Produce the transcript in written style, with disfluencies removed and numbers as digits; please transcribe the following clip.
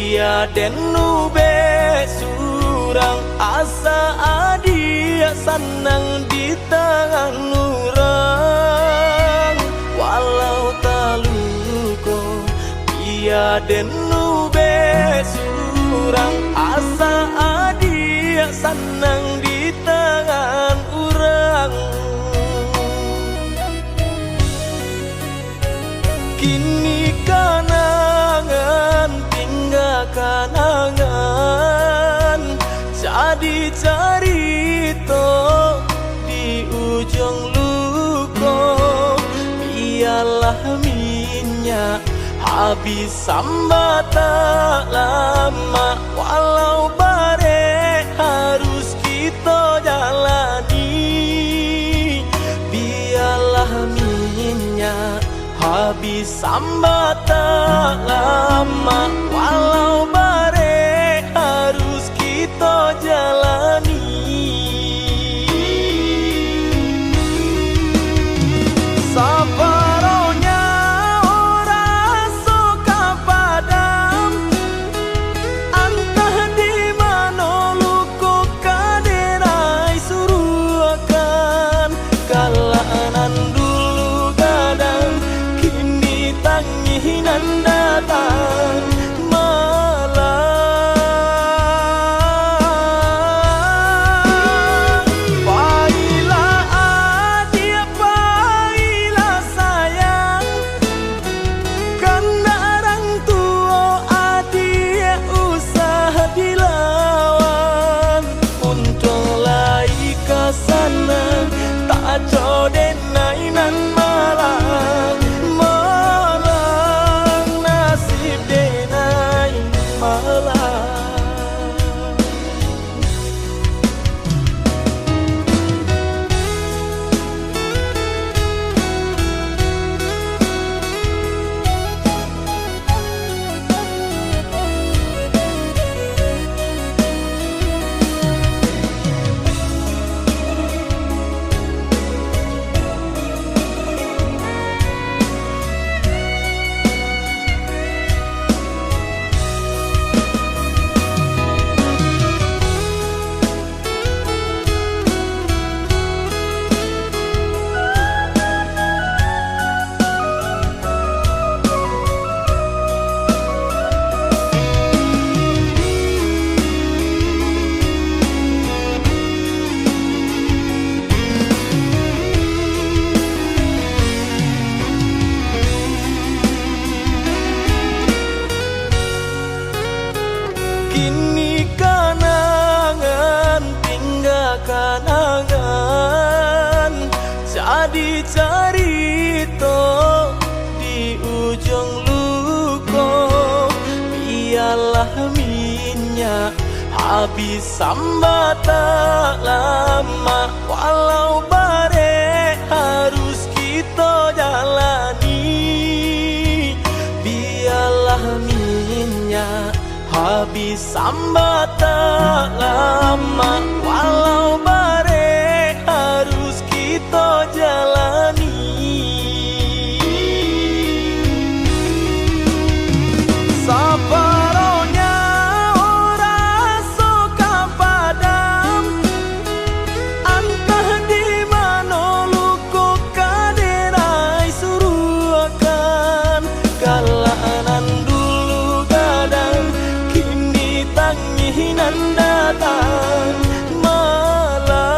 Den nube surang asa adia senang di tangan orang walau taluko Den nube surang asa adia senang di tangan orang kini kanangan kanangan jadi cerita di ujung luko biarlah minyak habis sambat tak lama walau bare harus kita jalani biarlah minyak habis sambat tak lama walau bare harus kita jalani sabaronya orang suka padam entah di mana luku kaderai suruh akan kalanan dulu kadang tanginan datang malam pailah adia pailah sayang kan orang tua adia usah dilawan untuk lai kesana tak jodoh nainan malam kini kanangan tinggal kanangan jadi cerita di ujung luko biarlah minyak habis sambat tak lama walau bare harus kita jalani biarlah minyak habis sambat tak lama walau bare harus kita jalani sabaronya orang suka padam entah di mana luku kaderai suruh akan kalanan dulu kadang tanginan datang malam